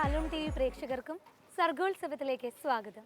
Shalom T V പ്രേക്ഷകർക്കും സർഗോത്സവത്തിലേക്ക് സ്വാഗതം.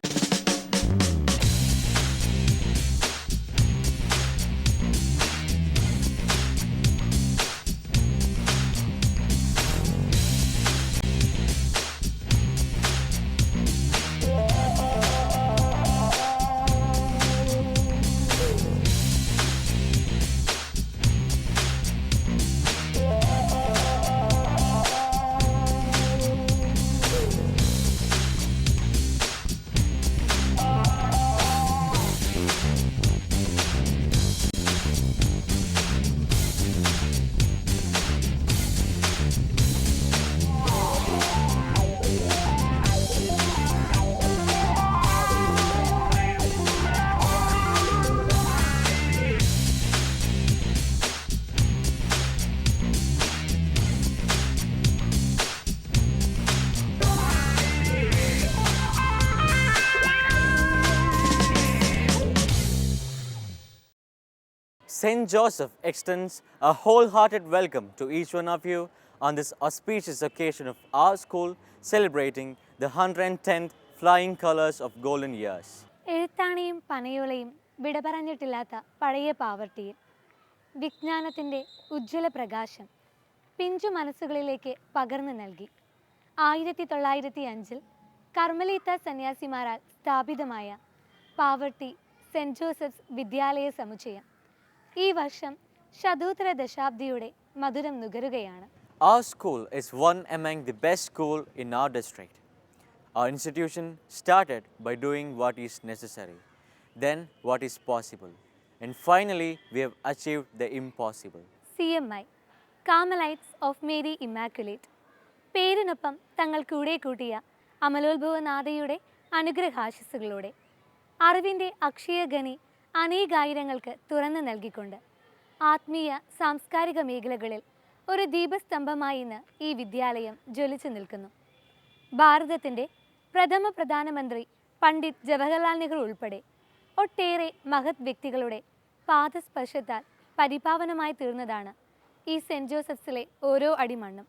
St. Joseph extends a wholehearted welcome to each one of you on this auspicious occasion of our school celebrating the 110th Flying Colors of Golden Years. എഴുത്താണിയും പനയോളയും വിട പറഞ്ഞിട്ടില്ലാത്ത പഴയ പാവർട്ടിയിൽ വിജ്ഞാനത്തിൻ്റെ ഉജ്ജ്വല പ്രകാശം പിഞ്ചു മനസ്സുകളിലേക്ക് പകർന്നു നൽകി 1905 കർമ്മലീത്ത സന്യാസിമാരാൽ സ്ഥാപിതമായ Pavaratty cent Joseph's വിദ്യാലയ സമുച്ചയം ഈ വർഷം ശതോത്തര ദശാബ്ദിയുടെ മധുരം നുകരുകയാണ്. Our school is one among the best schools in our district. Our institution started by doing what is necessary, then what is possible, and finally we have achieved the impossible. CMI Carmelites of Mary Immaculate പേരിനൊപ്പം തങ്ങൾ കൂടെ കൂട്ടിയ അമലോത്ഭവനാഥയുടെ അനുഗ്രഹാശിസുകളോടെ അറിവിൻ്റെ അക്ഷയഖനി അനേകായിരങ്ങൾക്ക് തുറന്നു നൽകിക്കൊണ്ട് ആത്മീയ സാംസ്കാരിക മേഖലകളിൽ ഒരു ദീപസ്തംഭമായി ഇന്ന് ഈ വിദ്യാലയം ജ്വലിച്ചു നിൽക്കുന്നു. ഭാരതത്തിൻ്റെ പ്രഥമ പ്രധാനമന്ത്രി പണ്ഡിറ്റ് ജവഹർലാൽ നെഹ്റു ഉൾപ്പെടെ ഒട്ടേറെ മഹത് വ്യക്തികളുടെ പാദസ്പർശത്താൽ പരിപാവനമായി തീർന്നതാണ് ഈ സെൻറ് ജോസഫ്സിലെ ഓരോ അടിമണ്ണും.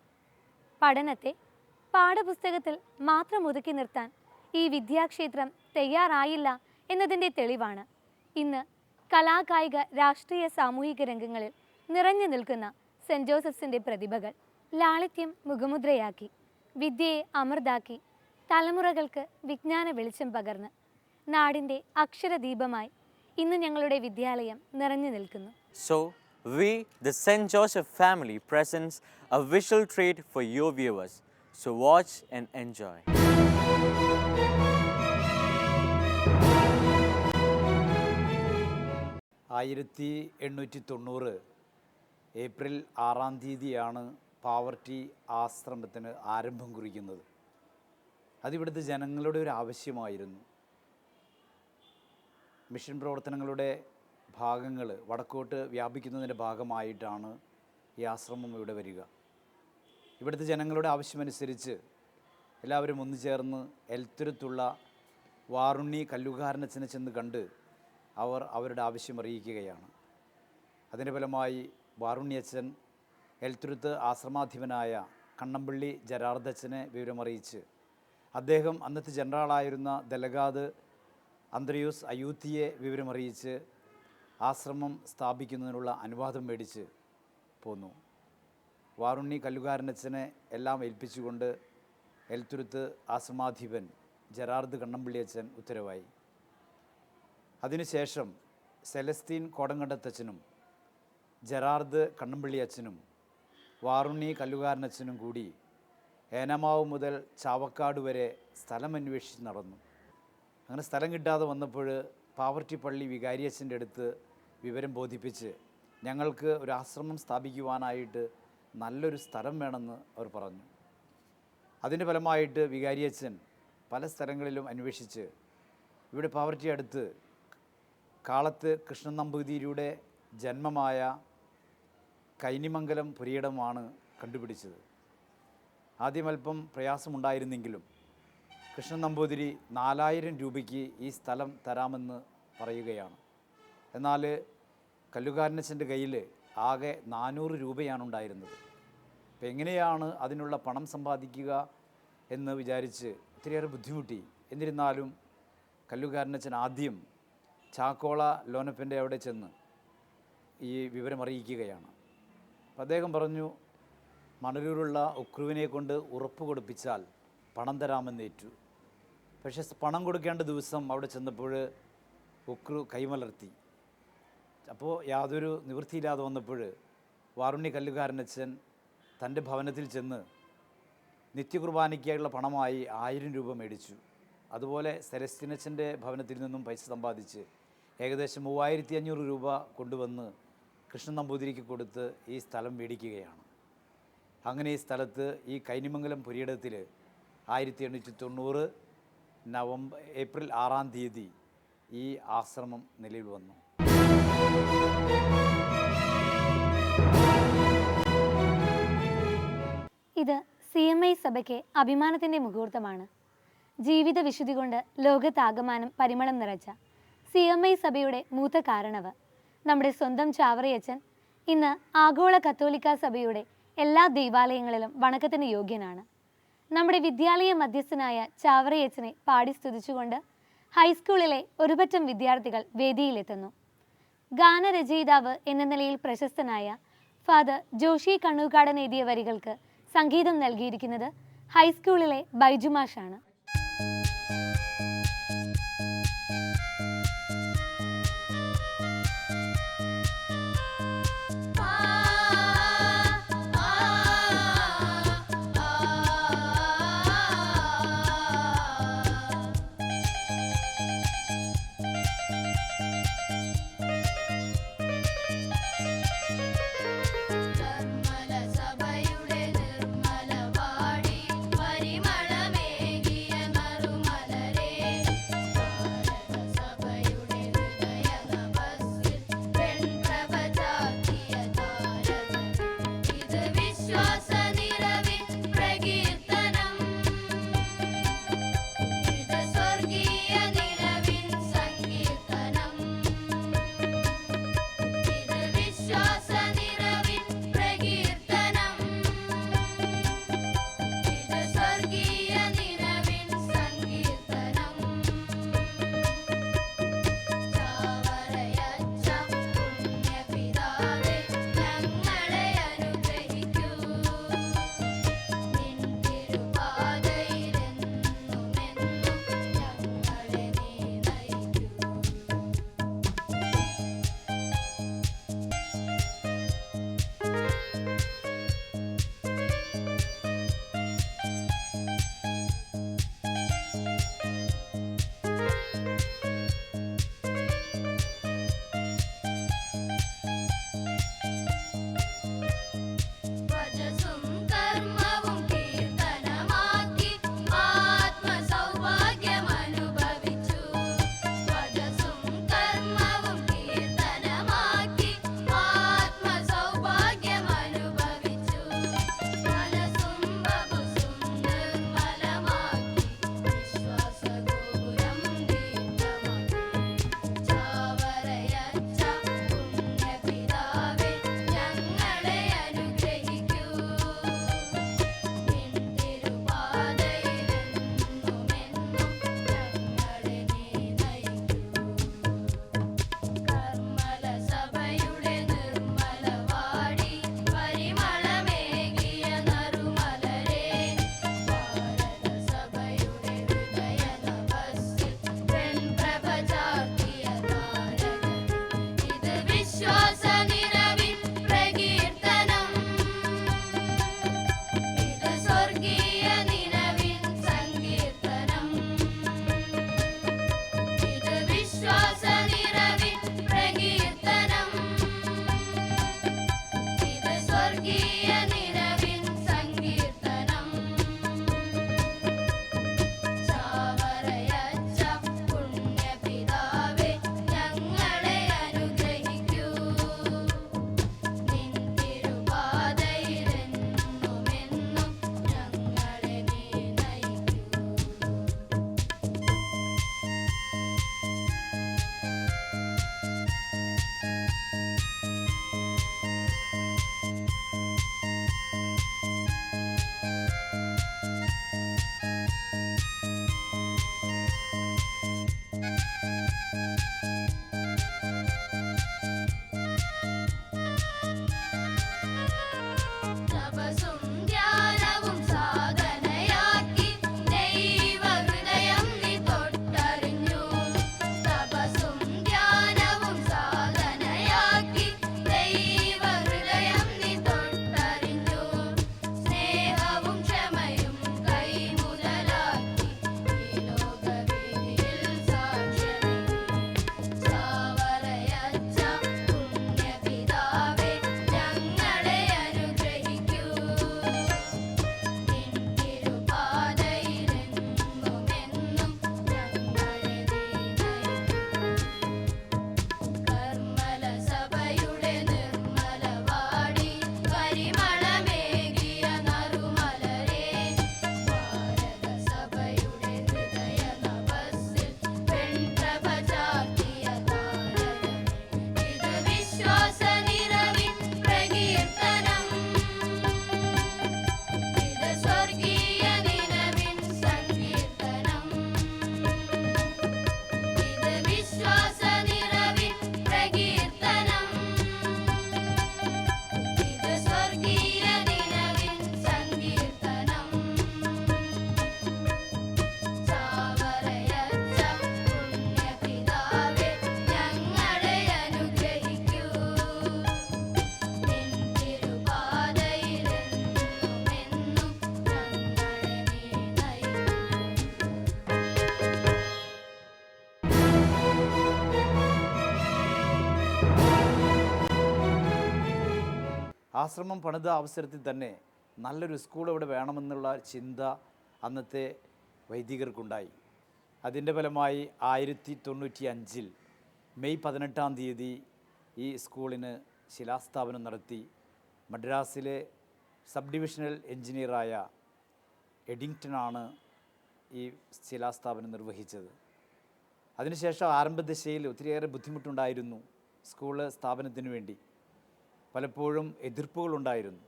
പഠനത്തെ പാഠപുസ്തകത്തിൽ മാത്രം ഒതുക്കി നിർത്താൻ ഈ വിദ്യാക്ഷേത്രം തയ്യാറായില്ല എന്നതിൻ്റെ തെളിവാണ് ഇന്ന് കലാകായിക രാഷ്ട്രീയ സാമൂഹിക രംഗങ്ങളിൽ നിറഞ്ഞു നിൽക്കുന്ന സെൻറ് ജോസഫ്സിൻ്റെ പ്രതിഭകൾ. ലാളിത്യം മുഖമുദ്രയാക്കി വിദ്യയെ അമൃതാക്കി തലമുറകൾക്ക് വിജ്ഞാന വെളിച്ചം പകർന്ന് നാടിൻ്റെ അക്ഷരദീപമായി ഇന്ന് ഞങ്ങളുടെ വിദ്യാലയം നിറഞ്ഞു നിൽക്കുന്നു. So, we, the St. Joseph family, presents a visual treat for your viewers. So, watch and enjoy. April 6 poverty ആശ്രമത്തിന് ആരംഭം കുറിക്കുന്നത്. അതിവിടുത്തെ ജനങ്ങളുടെ ഒരു ആവശ്യമായിരുന്നു. മിഷൻ പ്രവർത്തനങ്ങളുടെ ഭാഗങ്ങൾ വടക്കോട്ട് വ്യാപിക്കുന്നതിൻ്റെ ഭാഗമായിട്ടാണ് ഈ ആശ്രമം ഇവിടെ വരിക. ഇവിടുത്തെ ജനങ്ങളുടെ ആവശ്യമനുസരിച്ച് എല്ലാവരും ഒന്നു ചേർന്ന് എൽത്തുരുത്തുള്ള വാറുണ്ണി കല്ലുകാരനച്ഛനെ ചെന്ന് കണ്ട് അവർ അവരുടെ ആവശ്യം അറിയിക്കുകയാണ്. അതിൻ്റെ ഫലമായി വാറുണ്ണിയച്ഛൻ എൽത്തുരുത്ത് ആശ്രമാധിപനായ കണ്ണമ്പള്ളി ജരാർദച്ചനെ വിവരമറിയിച്ച് അദ്ദേഹം അന്നത്തെ ജനറലായിരുന്ന ദലഗാദ് അന്ത്രയൂസ് അയൂത്തിയെ വിവരമറിയിച്ച് ആശ്രമം സ്ഥാപിക്കുന്നതിനുള്ള അനുവാദം മേടിച്ച് പോന്നു. വാറുണ്ണി കല്ലുകാരനച്ഛനെ എല്ലാം ഏൽപ്പിച്ചുകൊണ്ട് എൽത്തുരുത്ത് ആശ്രമാധിപൻ ജരാർദ് കണ്ണമ്പള്ളിയച്ഛൻ ഉത്തരവായി. അതിനുശേഷം സെലസ്തീൻ കോടങ്കണ്ടത്തച്ഛനും ജറാർദ് കണ്ണമ്പള്ളിയച്ഛനും വാറുണ്ണി കല്ലുകാരനച്ഛനും കൂടി ഏനമാവ് മുതൽ ചാവക്കാട് വരെ സ്ഥലം അന്വേഷിച്ച് നടന്നു. അങ്ങനെ സ്ഥലം കിട്ടാതെ വന്നപ്പോൾ പാവർട്ടി പള്ളി വികാരിയച്ഛൻ്റെ അടുത്ത് വിവരം ബോധിപ്പിച്ച് ഞങ്ങൾക്ക് ഒരു ആശ്രമം സ്ഥാപിക്കുവാനായിട്ട് നല്ലൊരു സ്ഥലം വേണമെന്ന് അവർ പറഞ്ഞു. അതിൻ്റെ ഫലമായിട്ട് വികാരിയച്ഛൻ പല സ്ഥലങ്ങളിലും അന്വേഷിച്ച് ഇവിടെ പാവർട്ടി അടുത്ത് കാളത്ത് കൃഷ്ണൻ നമ്പൂതിരിയുടെ ജന്മമായ കൈനിമംഗലം പുരയിടമാണ് കണ്ടുപിടിച്ചത്. ആദ്യം അല്പം പ്രയാസമുണ്ടായിരുന്നെങ്കിലും കൃഷ്ണൻ നമ്പൂതിരി 4000 രൂപയ്ക്ക് ഈ സ്ഥലം തരാമെന്ന് പറയുകയാണ്. എന്നാൽ കല്ലുകാരനച്ഛൻ്റെ കയ്യിൽ ആകെ 400 രൂപയാണ് ഉണ്ടായിരുന്നത്. അപ്പോൾ എങ്ങനെയാണ് അതിനുള്ള പണം സമ്പാദിക്കുക എന്ന് വിചാരിച്ച് ഒത്തിരിയേറെ ബുദ്ധിമുട്ടി. എന്നിരുന്നാലും കല്ലുകാരനച്ഛൻ ആദ്യം ചാക്കോള ലോനപ്പൻ്റെ അവിടെ ചെന്ന് ഈ വിവരം അറിയിക്കുകയാണ്. അപ്പം അദ്ദേഹം പറഞ്ഞു, മണലൂരുള്ള ഉക്രുവിനെ കൊണ്ട് ഉറപ്പ് കൊടുപ്പിച്ചാൽ പണം തരാമെന്നേറ്റു. പക്ഷേ പണം കൊടുക്കേണ്ട ദിവസം അവിടെ ചെന്നപ്പോൾ ഉക്രു കൈമലർത്തി. അപ്പോൾ യാതൊരു നിവൃത്തിയില്ലാതെ വന്നപ്പോൾ വാറുണ്ണി കല്ലുകാരനച്ഛൻ തൻ്റെ ഭവനത്തിൽ ചെന്ന് നിത്യകുർബാനയ്ക്കായുള്ള പണമായി 1000 രൂപ മേടിച്ചു. അതുപോലെ സെലസ്റ്റിനച്ഛൻ്റെ ഭവനത്തിൽ നിന്നും പൈസ സമ്പാദിച്ച് ഏകദേശം 3500 രൂപ കൊണ്ടുവന്ന് കൃഷ്ണൻ നമ്പൂതിരിക്ക് കൊടുത്ത് ഈ സ്ഥലം മേടിക്കുകയാണ്. അങ്ങനെ ഈ സ്ഥലത്ത് ഈ കൈനിമംഗലം പുരയിടത്തിൽ 1890 ഏപ്രിൽ 6-ാം തീയതി ഈ ആശ്രമം നിലവിൽ വന്നു. ഇത് CMI സഭയ്ക്ക് അഭിമാനത്തിൻ്റെ മുഹൂർത്തമാണ്. ജീവിത വിശുദ്ധി കൊണ്ട് ലോകത്താകമാനം പരിമളം നിറച്ച CMI സഭയുടെ മൂത്ത കാരണവ് നമ്മുടെ സ്വന്തം ചാവറയച്ചൻ ഇന്ന് ആഗോള കത്തോലിക്ക സഭയുടെ എല്ലാ ദൈവാലയങ്ങളിലും വണക്കത്തിന് യോഗ്യനാണ്. നമ്മുടെ വിദ്യാലയ മധ്യസ്ഥനായ ചാവറയച്ചനെ പാടി സ്തുതിച്ചുകൊണ്ട് ഹൈസ്കൂളിലെ ഒരുപറ്റം വിദ്യാർത്ഥികൾ വേദിയിലെത്തുന്നു. ഗാനരചയിതാവ് എന്ന നിലയിൽ പ്രശസ്തനായ ഫാദർ ജോഷി കണ്ണൂക്കാടൻ എഴുതിയ വരികൾക്ക് സംഗീതം നൽകിയിരിക്കുന്നത് ഹൈസ്കൂളിലെ ബൈജുമാഷാണ്. സഭയുടെ നിർമ്മലവാടി പരിമളമേകി ആശ്രമം പണിത അവസരത്തിൽ തന്നെ നല്ലൊരു സ്കൂൾ ഇവിടെ വേണമെന്നുള്ള ചിന്ത അന്നത്തെ വൈദികർക്കുണ്ടായി. അതിൻ്റെ ഫലമായി 1995 മെയ് 18 ഈ സ്കൂളിന് ശിലാസ്ഥാപനം നടത്തി. മദ്രാസിലെ സബ് ഡിവിഷണൽ എഞ്ചിനീയറായ എഡിങ്ടനാണ് ഈ ശിലാസ്ഥാപനം നിർവഹിച്ചത്. അതിനുശേഷം ആരംഭദശയിൽ ഒത്തിരിയേറെ ബുദ്ധിമുട്ടുണ്ടായിരുന്നു സ്കൂൾ സ്ഥാപനത്തിന് വേണ്ടി. പലപ്പോഴും എതിർപ്പുകളുണ്ടായിരുന്നു.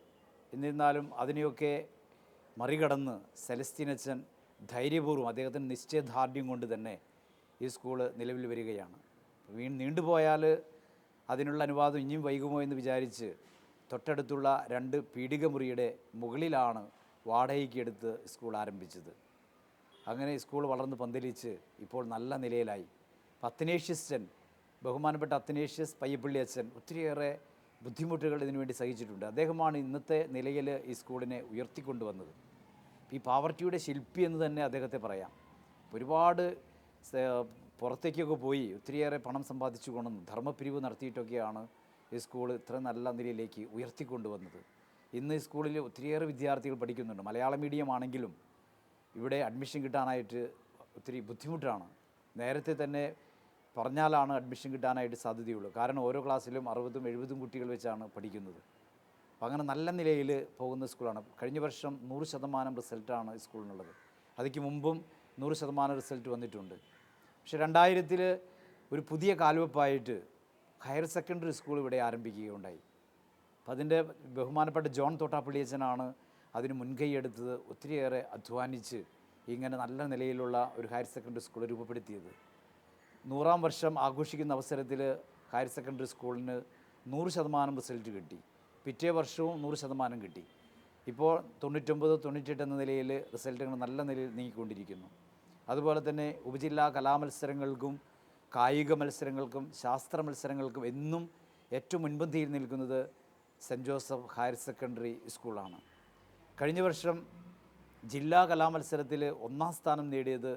എന്നിരുന്നാലും അതിനെയൊക്കെ മറികടന്ന് സെലസ്തീനച്ചൻ ധൈര്യപൂർവ്വം അദ്ദേഹത്തിൻ്റെ നിശ്ചയദാർഢ്യം കൊണ്ട് തന്നെ ഈ സ്കൂള് നിലവിൽ വരികയാണ്. നീണ്ടുപോയാൽ അതിനുള്ള അനുവാദം ഇനിയും വൈകുമോ എന്ന് വിചാരിച്ച് തൊട്ടടുത്തുള്ള 2 പീഠിക മുറിയുടെ മുകളിലാണ് വാടകയ്ക്ക് എടുത്ത് സ്കൂൾ ആരംഭിച്ചത്. അങ്ങനെ സ്കൂൾ വളർന്ന് പന്തലിച്ച് ഇപ്പോൾ നല്ല നിലയിലായി. അത്തനേഷ്യൻ, ബഹുമാനപ്പെട്ട അത്തനേഷ്യസ് പയ്യപ്പള്ളി അച്ഛൻ ഒത്തിരിയേറെ ബുദ്ധിമുട്ടുകൾ ഇതിനുവേണ്ടി സഹിച്ചിട്ടുണ്ട്. അദ്ദേഹമാണ് ഇന്നത്തെ നിലയിൽ ഈ സ്കൂളിനെ ഉയർത്തിക്കൊണ്ടുവന്നത്. ഈ പാവർട്ടിയുടെ ശില്പി എന്ന് തന്നെ അദ്ദേഹത്തെ പറയാം. ഒരുപാട് പുറത്തേക്കൊക്കെ പോയി ഒത്തിരിയേറെ പണം സമ്പാദിച്ചു കൊണ്ടുവന്ന് ധർമ്മപിരിവ് നടത്തിയിട്ടൊക്കെയാണ് ഈ സ്കൂൾ ഇത്ര നല്ല നിലയിലേക്ക് ഉയർത്തിക്കൊണ്ടുവന്നത്. ഇന്ന് ഈ സ്കൂളിൽ ഒത്തിരിയേറെ വിദ്യാർത്ഥികൾ പഠിക്കുന്നുണ്ട്. മലയാള മീഡിയം ആണെങ്കിലും ഇവിടെ അഡ്മിഷൻ കിട്ടാനായിട്ട് ഒത്തിരി ബുദ്ധിമുട്ടാണ്. നേരത്തെ തന്നെ പറഞ്ഞാലാണ് അഡ്മിഷൻ കിട്ടാനായിട്ട് സാധ്യതയുള്ളൂ. കാരണം ഓരോ ക്ലാസ്സിലും 60-70 കുട്ടികൾ വെച്ചാണ് പഠിക്കുന്നത്. അപ്പോൾ അങ്ങനെ നല്ല നിലയിൽ പോകുന്ന സ്കൂളാണ്. കഴിഞ്ഞ വർഷം 100% റിസൾട്ടാണ് ഈ സ്കൂളിനുള്ളത്. അതിക്ക് മുമ്പും 100% റിസൾട്ട് വന്നിട്ടുണ്ട്. പക്ഷേ 2000 ഒരു പുതിയ കാൽവെപ്പായിട്ട് ഹയർ സെക്കൻഡറി സ്കൂൾ ഇവിടെ ആരംഭിക്കുകയുണ്ടായി. അപ്പോൾ അതിൻ്റെ ബഹുമാനപ്പെട്ട ജോൺ തോട്ടാപ്പള്ളിയച്ചനാണ് അതിന് മുൻകൈയെടുത്തത്. ഒത്തിരിയേറെ അധ്വാനിച്ച് ഇങ്ങനെ നല്ല നിലയിലുള്ള ഒരു ഹയർ സെക്കൻഡറി സ്കൂൾ രൂപപ്പെടുത്തിയത്. 100-ാം വർഷം ആഘോഷിക്കുന്ന അവസരത്തിൽ ഹയർ സെക്കൻഡറി സ്കൂളിന് 100% റിസൾട്ട് കിട്ടി. പിറ്റേ വർഷവും 100% കിട്ടി. ഇപ്പോൾ 99-98 എന്ന നിലയിൽ റിസൾട്ടുകൾ നല്ല നിലയിൽ നീങ്ങിക്കൊണ്ടിരിക്കുന്നു. അതുപോലെ തന്നെ ഉപജില്ലാ കലാമത്സരങ്ങൾക്കും കായിക മത്സരങ്ങൾക്കും ശാസ്ത്ര മത്സരങ്ങൾക്കും എന്നും ഏറ്റവും മുൻപന്തിയിൽ നിൽക്കുന്നത് സെൻറ്റ് ജോസഫ് ഹയർ സെക്കൻഡറി സ്കൂളാണ്. കഴിഞ്ഞ വർഷം ജില്ലാ കലാമത്സരത്തിൽ 1-ാം സ്ഥാനം നേടിയത്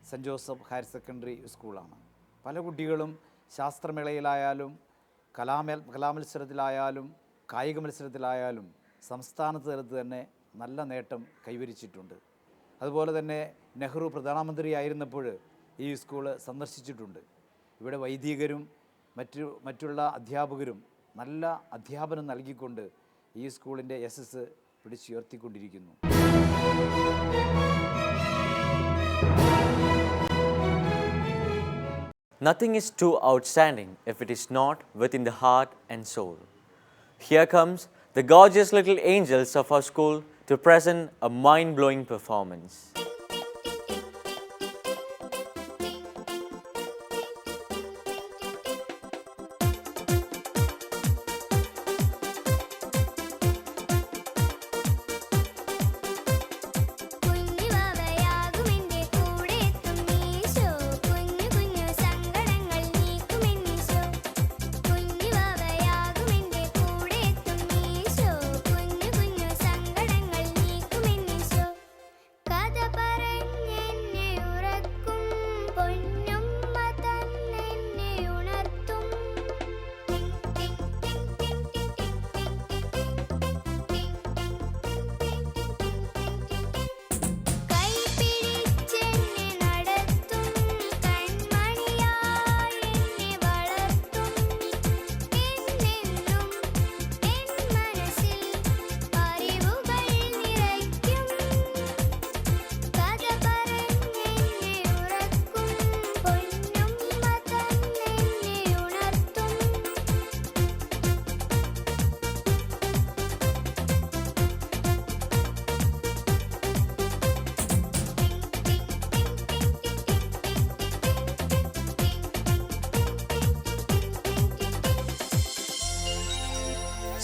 സെൻറ്റ് ജോസഫ് ഹയർ സെക്കൻഡറി സ്കൂളാണ്. പല കുട്ടികളും ശാസ്ത്രമേളയിലായാലും കലാമത്സരത്തിലായാലും കായിക മത്സരത്തിലായാലും സംസ്ഥാന തലത്ത് തന്നെ നല്ല നേട്ടം കൈവരിച്ചിട്ടുണ്ട്. അതുപോലെ തന്നെ നെഹ്റു പ്രധാനമന്ത്രിയായിരുന്നപ്പോൾ ഈ സ്കൂള് സന്ദർശിച്ചിട്ടുണ്ട്. ഇവിടെ വൈദികരും മറ്റുള്ള അധ്യാപകരും നല്ല അധ്യാപനം നൽകിക്കൊണ്ട് ഈ സ്കൂളിൻ്റെ യശസ് പിടിച്ചുയർത്തിക്കൊണ്ടിരിക്കുന്നു. Nothing is too outstanding if it is not within the heart and soul. Here comes the gorgeous little angels of our school to present a mind-blowing performance.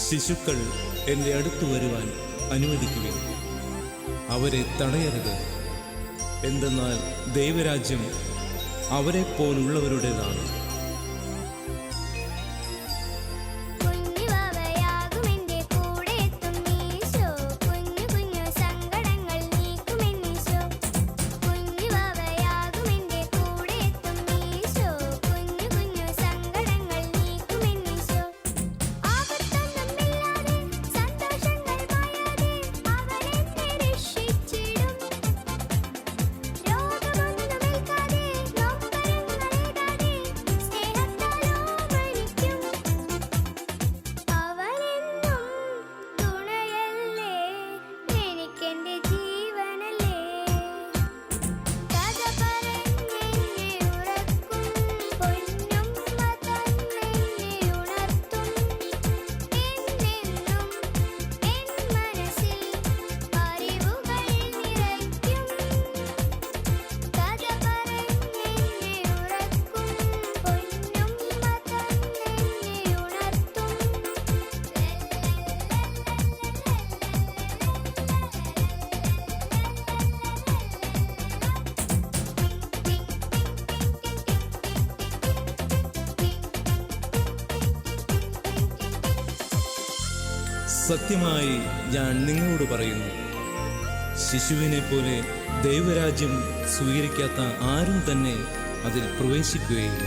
ശിശുക്കൾ എൻ്റെ അടുത്തു വരുവാൻ അനുവദിക്കുവിൻ, അവരെ തടയരുത്. എന്തെന്നാൽ ദൈവരാജ്യം അവരെപ്പോലുള്ളവരുടേതാണ്. സത്യമായി ഞാൻ നിങ്ങളോട് പറയുന്നു, ശിശുവിനെ പോലെ ദൈവരാജ്യം സ്വീകരിക്കാത്ത ആരും തന്നെ അതിൽ പ്രവേശിക്കുകയില്ല.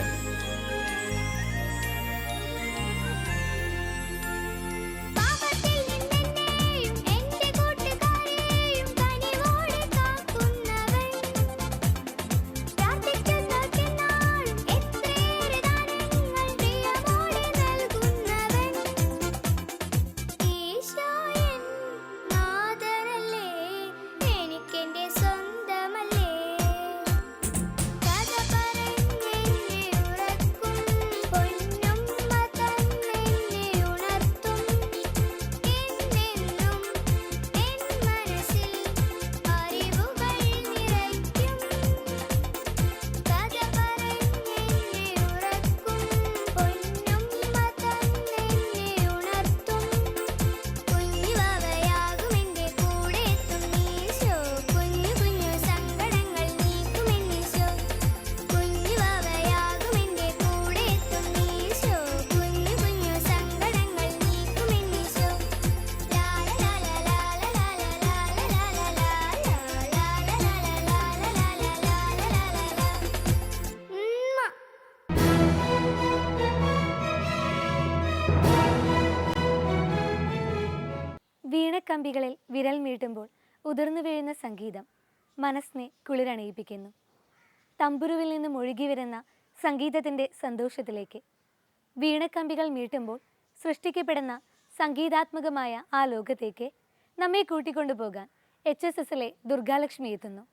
വീണക്കമ്പികളിൽ വിരൽ മീട്ടുമ്പോൾ ഉതിർന്നു വീഴുന്ന സംഗീതം മനസ്സിനെ കുളിരണിയിപ്പിക്കുന്നു. തമ്പുരുവിൽ നിന്നും ഒഴുകി വരുന്ന സംഗീതത്തിൻ്റെ സന്തോഷത്തിലേക്ക് വീണക്കമ്പികൾ മീട്ടുമ്പോൾ സൃഷ്ടിക്കപ്പെടുന്ന സംഗീതാത്മകമായ ആ ലോകത്തേക്ക് നമ്മെ കൂട്ടിക്കൊണ്ടുപോകാൻ HSSലെ ദുർഗാലക്ഷ്മി എത്തുന്നു.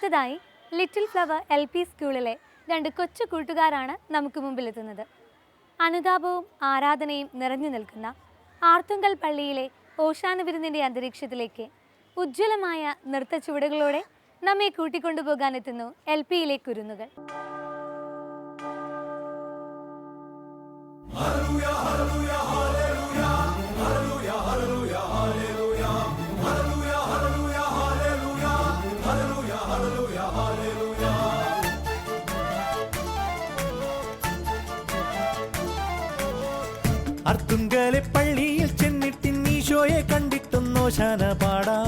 അടുത്തതായി ലിറ്റിൽ ഫ്ലവർ LP സ്കൂളിലെ 2 കൊച്ചു കൂട്ടുകാരാണ് നമുക്ക് മുമ്പിലെത്തുന്നത്. അനുതാപവും ആരാധനയും നിറഞ്ഞു നിൽക്കുന്ന ആർത്തുങ്കൽ പള്ളിയിലെ ഓശാന വിരുന്നിൻ്റെ അന്തരീക്ഷത്തിലേക്ക് ഉജ്ജ്വലമായ നൃത്ത ചുവടുകളോടെ നമ്മെ കൂട്ടിക്കൊണ്ടുപോകാനെത്തുന്നു LPയിലെ കുരുന്നുകൾ. അർത്തുങ്കലെ പള്ളിയിൽ ചെന്നിട്ട് ഈശോയെ കണ്ടിട്ടും ഓശാന പാടാ.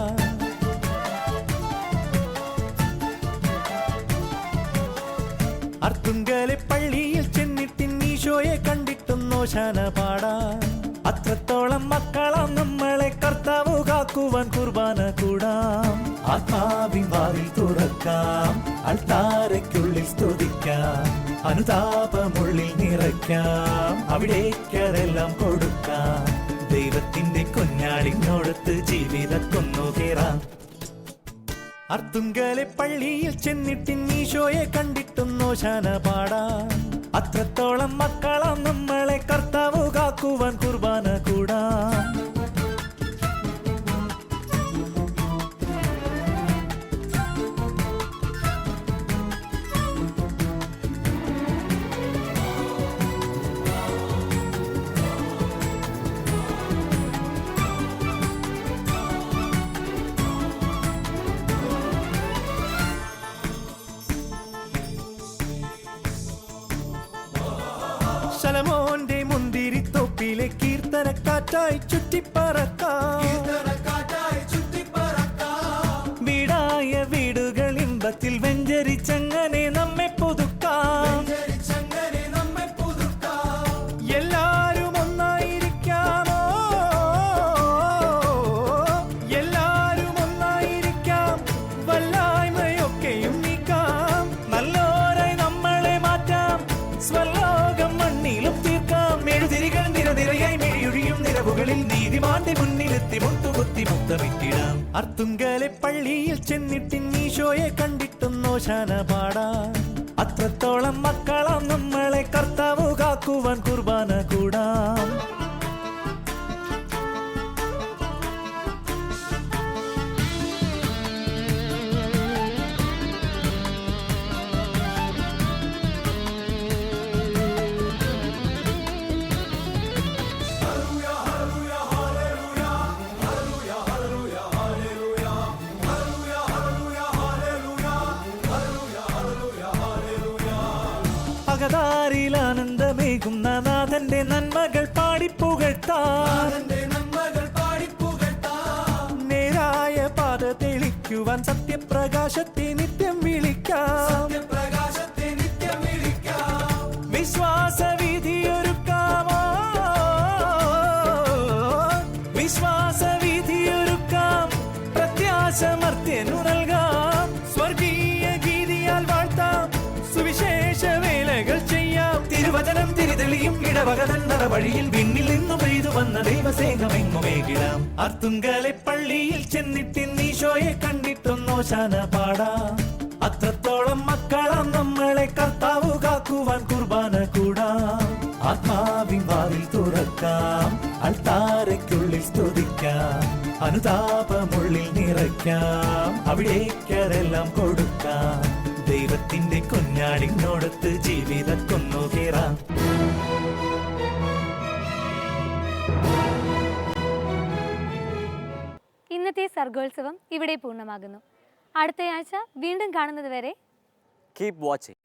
അർത്തുങ്കലെ പള്ളിയിൽ ചെന്നിട്ട് ഈശോയെ കണ്ടിട്ടും ഓശാന പാടാ. അത്രത്തോളം മക്കളാം നമ്മളെ കർത്താവ് കാക്കുവാൻ കുർബാന കൂടാം. ആത്മാവിൻ വാതിൽ തുറക്കാം, അൾത്താരയ്ക്കുള്ളിൽ സ്തുതിക്കാം, അനുതാപമുള്ളിൽ നിറയ്ക്കാം, അവിടേക്കതെല്ലാം കൊടുക്കാം. ദൈവത്തിന്റെ കുഞ്ഞാടിനോടത്ത് ജീവിതക്കൊന്നു കേറാം. അർത്തുങ്കലെ പള്ളിയിൽ ചെന്നിട്ട് ഈശോയെ കണ്ടിട്ടും ഓശാന പാടാ. അത്രത്തോളം മക്കളാം നമ്മളെ കർത്താവ് കാക്കുവാൻ കുർബാന കൂടാം. ശലോമോന്റെ മുന്തിരിത്തോപ്പിലെ കീർത്തനക്കാറ്റായി ചുറ്റിപ്പറക്കാം. വീടായ വീടുകൾ ഇമ്പത്തിൽ വെഞ്ചരിച്ചങ്ങനെ നമ്മെ പുതുക്കാം. എല്ലാരും ഒന്നായിരിക്കാമോ, എല്ലാരും ഒന്നായിരിക്കാം, വല്ലായ്മയൊക്കെയും നീക്കാം, നല്ലോരായി നമ്മളെ മാറ്റാം, സ്വലോകം മണ്ണിലും തീർക്കാം. മെഴുതിരികൾ നിരനിരയായി മെഴിയൊഴിയും നിരവുകളിൽ നീതിമാന്റെ മുന്നിലെത്തി മുട്ടുകുത്തി മുത്തമിട്ടിടാം. അർത്തുങ്കലെ പള്ളിയിൽ ചെന്നിട്ട് ഈശോയെ കണ്ടിട്ടും ഓശാന പാടാ. അത്രത്തോളം മക്കളാം നമ്മളെ കർത്താവ് കാക്കുവാൻ കുർബാന കൂടാം. അകതാരിൽ ആനന്ദമേകുന്ന നാഥന്റെ നന്മകൾ പാടിപ്പുകഴ്ത്താം. നേരായ പാത തെളിക്കുവാൻ സത്യപ്രകാശത്തെ നിത്യം വിളിക്കാം. വിശ്വാസവിധിയൊരുക്കാമോ, വിശ്വാസവിധിയൊരുക്കാം, പ്രത്യാശമർത്യനു നൽകാം, സ്വർഗീയ ഗീതിയാൽ വാഴ്ത്താം, സുവിശേഷ വേലകൾ ചെയ്യാം. തിരുവചനം തിരിതെളിയും ഇടവകതൻ നടവഴിയിൽ വിണ്ണിൽ നിന്നു പെയ്തു വന്ന ദൈവസേനമെങ്ങുമേകിടാം. അർത്തുങ്കലെ പള്ളിയിൽ ചെന്നിട്ട് ഈശോയെ കണ്ടിട്ടും ഓശാന പാടാ. അത്രത്തോളം മക്കളാം നമ്മളെ കർത്താവ് കാക്കുവാൻ കുർബാന കൂടാം. ആത്മാവിൻ വാതിൽ തുറക്കാം, അൾത്താരയ്ക്കുള്ളിൽ സ്തുതിക്കാം, അനുതാപമുള്ളിൽ നിറയ്ക്കാം, അവിടേക്കതെല്ലാം കൊടുക്കാം. ദൈവത്തിന്റെ കുഞ്ഞാടിനോടത്ത് ജീവിതക്കൊന്നു കേറാം. ഇന്നത്തെ സർഗോത്സവം ഇവിടെ പൂർണ്ണമാകുന്നു. അടുത്തയാഴ്ച വീണ്ടും കാണുന്നത് വരെ Keep watching.